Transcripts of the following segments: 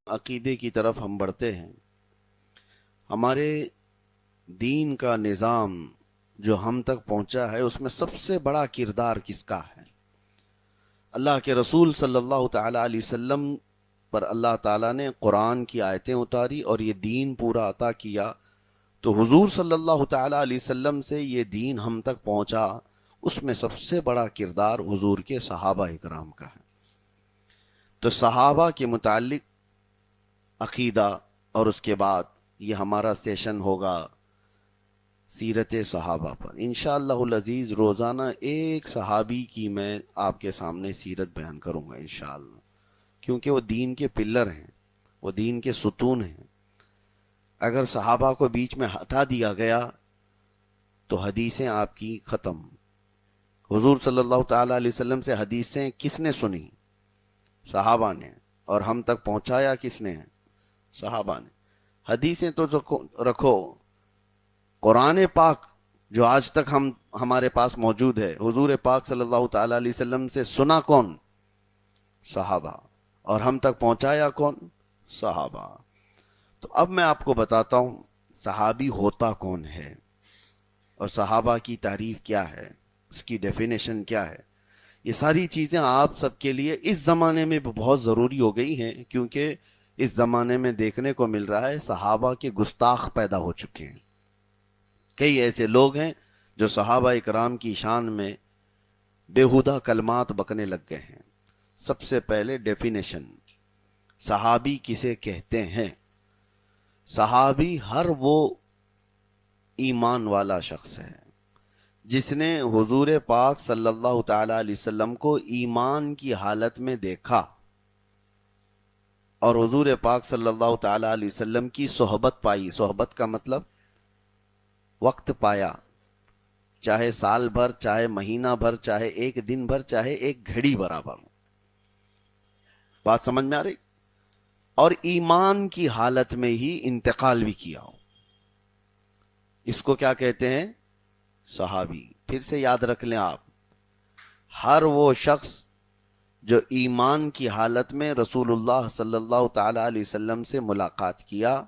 عقیدے کی طرف ہم بڑھتے ہیں، ہمارے دین کا نظام جو ہم تک پہنچا ہے اس میں سب سے بڑا کردار کس کا ہے؟ اللہ کے رسول صلی اللہ تعالی علیہ وسلم پر اللہ تعالیٰ نے قرآن کی آیتیں اتاری اور یہ دین پورا عطا کیا، تو حضور صلی اللہ تعالی علیہ وسلم سے یہ دین ہم تک پہنچا، اس میں سب سے بڑا کردار حضور کے صحابہ اکرام کا ہے۔ تو صحابہ کے متعلق عقیدہ، اور اس کے بعد یہ ہمارا سیشن ہوگا سیرت صحابہ پر۔ انشاءاللہ العزیز روزانہ ایک صحابی کی میں آپ کے سامنے سیرت بیان کروں گا انشاءاللہ، کیونکہ وہ دین کے پلر ہیں، وہ دین کے ستون ہیں۔ اگر صحابہ کو بیچ میں ہٹا دیا گیا تو حدیثیں آپ کی ختم۔ حضور صلی اللہ تعالی علیہ وسلم سے حدیثیں کس نے سنی؟ صحابہ نے۔ اور ہم تک پہنچایا کس نے؟ صحابہ نے۔ حدیثیں تو رکھو، قرآن پاک جو آج تک ہمارے پاس موجود ہے، حضور پاک صلی اللہ تعالی علیہ وسلم سے سنا کون؟ صحابہ۔ اور ہم تک پہنچایا کون؟ صحابہ۔ تو اب میں آپ کو بتاتا ہوں صحابی ہوتا کون ہے، اور صحابہ کی تعریف کیا ہے، اس کی ڈیفینیشن کیا ہے۔ یہ ساری چیزیں آپ سب کے لیے اس زمانے میں بہت ضروری ہو گئی ہیں، کیونکہ اس زمانے میں دیکھنے کو مل رہا ہے صحابہ کے گستاخ پیدا ہو چکے ہیں۔ کئی ایسے لوگ ہیں جو صحابہ اکرام کی شان میں بیہودہ کلمات بکنے لگ گئے ہیں۔ سب سے پہلے ڈیفینیشن، صحابی کسے کہتے ہیں؟ صحابی ہر وہ ایمان والا شخص ہے جس نے حضور پاک صلی اللہ تعالی علیہ وسلم کو ایمان کی حالت میں دیکھا اور حضور پاک صلی اللہ تعالی علیہ وسلم کی صحبت پائی۔ صحبت کا مطلب وقت پایا، چاہے سال بھر، چاہے مہینہ بھر، چاہے ایک دن بھر، چاہے ایک گھڑی برابر۔ بات سمجھ میں آ رہی؟ اور ایمان کی حالت میں ہی انتقال بھی کیا ہو، اس کو کیا کہتے ہیں؟ صحابی۔ پھر سے یاد رکھ لیں آپ، ہر وہ شخص جو ایمان کی حالت میں رسول اللہ صلی اللہ تعالی علیہ وسلم سے ملاقات کیا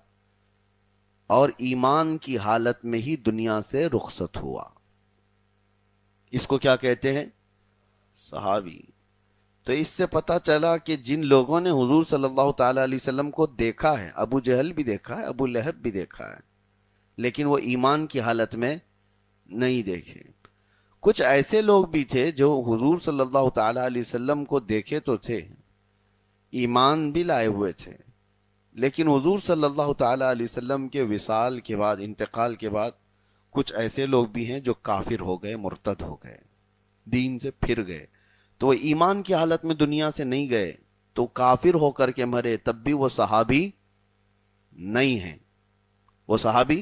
اور ایمان کی حالت میں ہی دنیا سے رخصت ہوا، اس کو کیا کہتے ہیں؟ صحابی۔ تو اس سے پتہ چلا کہ جن لوگوں نے حضور صلی اللہ تعالی علیہ وسلم کو دیکھا ہے، ابو جہل بھی دیکھا ہے، ابو لہب بھی دیکھا ہے، لیکن وہ ایمان کی حالت میں نہیں دیکھے۔ کچھ ایسے لوگ بھی تھے جو حضور صلی اللہ تعالی علیہ وسلم کو دیکھے تو تھے، ایمان بھی لائے ہوئے تھے، لیکن حضور صلی اللہ تعالی علیہ وسلم کے وصال کے بعد، انتقال کے بعد، کچھ ایسے لوگ بھی ہیں جو کافر ہو گئے، مرتد ہو گئے، دین سے پھر گئے۔ تو وہ ایمان کی حالت میں دنیا سے نہیں گئے، تو کافر ہو کر کے مرے، تب بھی وہ صحابی نہیں ہیں، وہ صحابی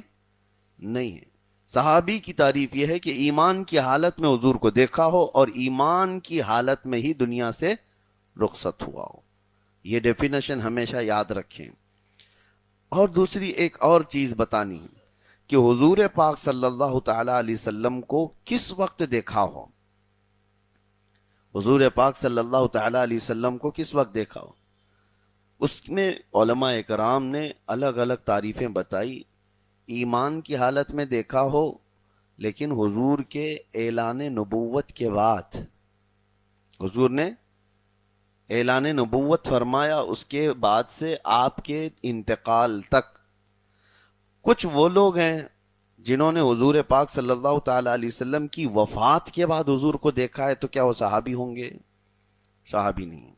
نہیں ہیں۔ صحابی کی تعریف یہ ہے کہ ایمان کی حالت میں حضور کو دیکھا ہو اور ایمان کی حالت میں ہی دنیا سے رخصت ہوا ہو۔ یہ ڈیفینیشن ہمیشہ یاد رکھیں۔ اور دوسری ایک اور چیز بتانی کہ حضور پاک صلی اللہ تعالی علیہ وسلم کو کس وقت دیکھا ہو، حضور پاک صلی اللہ تعالی علیہ وسلم کو کس وقت دیکھا ہو، اس میں علماء کرام نے الگ الگ تعریفیں بتائی۔ ایمان کی حالت میں دیکھا ہو، لیکن حضور کے اعلان نبوت کے بعد، حضور نے اعلان نبوت فرمایا، اس کے بعد سے آپ کے انتقال تک۔ کچھ وہ لوگ ہیں جنہوں نے حضور پاک صلی اللہ تعالی علیہ وسلم کی وفات کے بعد حضور کو دیکھا ہے، تو کیا وہ صحابی ہوں گے؟ صحابی نہیں۔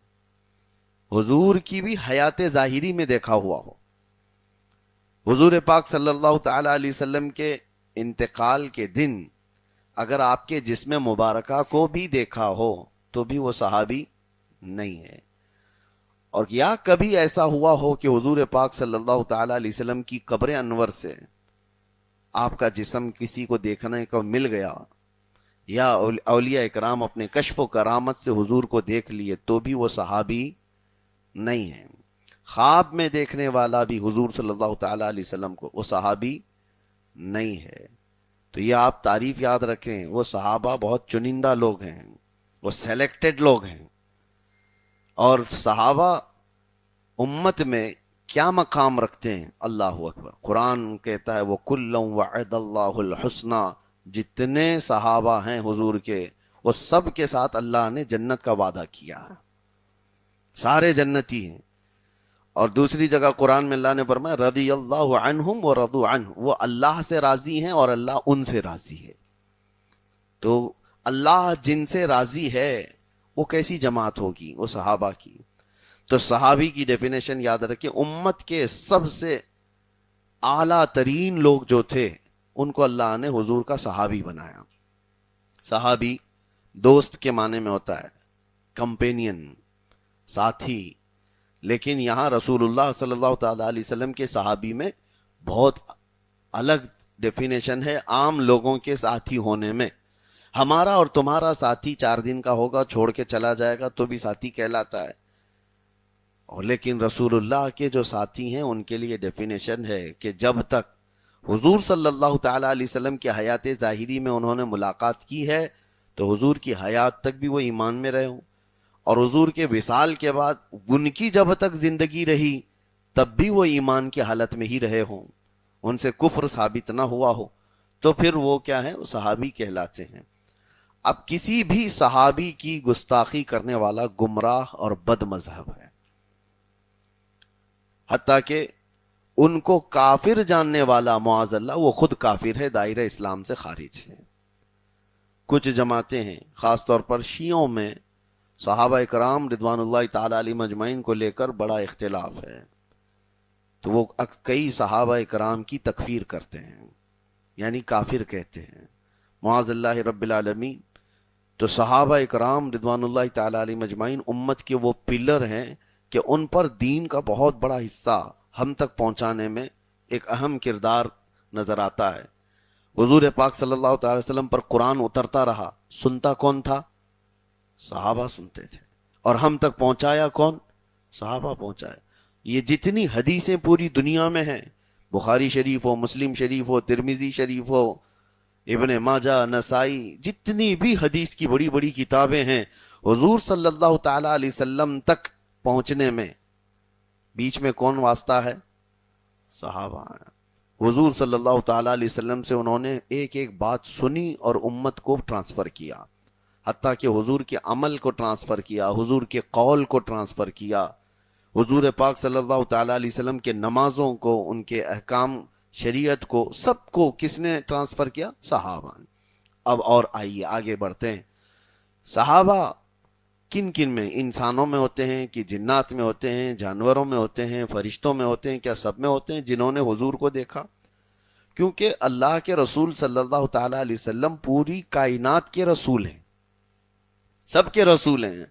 حضور کی بھی حیات ظاہری میں دیکھا ہوا ہو، حضور پاک صلی اللہ تعالی علیہ وسلم کے انتقال کے دن اگر آپ کے جسم مبارکہ کو بھی دیکھا ہو تو بھی وہ صحابی نہیں ہے۔ اور یا کبھی ایسا ہوا ہو کہ حضور پاک صلی اللہ تعالی علیہ وسلم کی قبر انور سے آپ کا جسم کسی کو دیکھنے کو مل گیا، یا اولیاء اکرام اپنے کشف و کرامت سے حضور کو دیکھ لیے، تو بھی وہ صحابی نہیں ہے۔ خواب میں دیکھنے والا بھی حضور صلی اللہ تعالی علیہ وسلم کو، وہ صحابی نہیں ہے۔ تو یہ آپ تعریف یاد رکھیں، وہ صحابہ بہت چنندہ لوگ ہیں، وہ سیلیکٹڈ لوگ ہیں، اور صحابہ امت میں کیا مقام رکھتے ہیں. اللہ اکبر. قرآن کہتا ہے وَكُلًّا وَعَدَ اللَّهُ الْحُسْنَى، جتنے صحابہ ہیں حضور کے وہ سب کے ساتھ اللہ نے جنت کا وعدہ کیا، سارے جنتی ہیں. اور دوسری جگہ قرآن میں اللہ نے فرمایا رضی اللہ عنہم ورضوا عنہ، وہ اللہ سے راضی ہیں اور اللہ ان سے راضی ہے. تو اللہ جن سے راضی ہے وہ کیسی جماعت ہوگی؟ وہ صحابہ کی. تو صحابی کی ڈیفینیشن یاد رکھیں، امت کے سب سے اعلیٰ ترین لوگ جو تھے ان کو اللہ نے حضور کا صحابی بنایا. صحابی دوست کے معنی میں ہوتا ہے، کمپینین، ساتھی. لیکن یہاں رسول اللہ صلی اللہ تعالی علیہ وسلم کے صحابی میں بہت الگ ڈیفینیشن ہے عام لوگوں کے ساتھی ہونے میں. ہمارا اور تمہارا ساتھی 4 دن کا ہوگا، چھوڑ کے چلا جائے گا تو بھی ساتھی کہلاتا ہے. اور لیکن رسول اللہ کے جو ساتھی ہیں ان کے لیے ڈیفینیشن ہے کہ جب تک حضور صلی اللہ تعالی علیہ وسلم کی حیات ظاہری میں انہوں نے ملاقات کی ہے تو حضور کی حیات تک بھی وہ ایمان میں رہے ہوں، اور حضور کے وصال کے بعد ان کی جب تک زندگی رہی تب بھی وہ ایمان کی حالت میں ہی رہے ہوں، ان سے کفر ثابت نہ ہوا ہو، تو پھر وہ کیا ہے؟ وہ صحابی کہلاتے ہیں. اب کسی بھی صحابی کی گستاخی کرنے والا گمراہ اور بد مذہب ہے، حتیٰ کہ ان کو کافر جاننے والا معاذ اللہ وہ خود کافر ہے، دائرہ اسلام سے خارج ہے. کچھ جماعتیں ہیں خاص طور پر شیعوں میں صحابہ کرام رضوان اللہ تعالی علیہم اجمعین کو لے کر بڑا اختلاف ہے. تو وہ کئی صحابہ کرام کی تکفیر کرتے ہیں، یعنی کافر کہتے ہیں معاذ اللہ رب العالمین. تو صحابہ کرام رضوان اللہ تعالی علیہم اجمعین امت کے وہ پلر ہیں کہ ان پر دین کا بہت بڑا حصہ ہم تک پہنچانے میں ایک اہم کردار نظر آتا ہے. حضور پاک صلی اللہ تعالی وسلم پر قرآن اترتا رہا، سنتا کون تھا؟ صحابہ سنتے تھے. اور ہم تک پہنچایا کون؟ صحابہ پہنچایا. یہ جتنی حدیثیں پوری دنیا میں ہیں، بخاری شریف ہو، مسلم شریف ہو، ترمذی شریف ہو، ابن ماجہ، نسائی، جتنی بھی حدیث کی بڑی بڑی کتابیں ہیں، حضور صلی اللہ تعالی علیہ وسلم تک پہنچنے میں بیچ میں کون واسطہ ہے؟ صحابہ ہیں. حضور صلی اللہ تعالی علیہ وسلم سے انہوں نے ایک ایک بات سنی اور امت کو ٹرانسفر کیا، حتیٰ کہ حضور کے عمل کو ٹرانسفر کیا، حضور کے قول کو ٹرانسفر کیا. حضور پاک صلی اللہ تعالی علیہ وسلم کے نمازوں کو، ان کے احکام شریعت کو، سب کو کس نے ٹرانسفر کیا؟ صحابہ. اب اور آئیے آگے بڑھتے ہیں. صحابہ کن کن میں؟ انسانوں میں ہوتے ہیں کہ جنات میں ہوتے ہیں، جانوروں میں ہوتے ہیں، فرشتوں میں ہوتے ہیں، کیا سب میں ہوتے ہیں جنہوں نے حضور کو دیکھا؟ کیونکہ اللہ کے رسول صلی اللہ تعالی علیہ وسلم پوری کائنات کے رسول ہیں، سب کے رسول ہیں.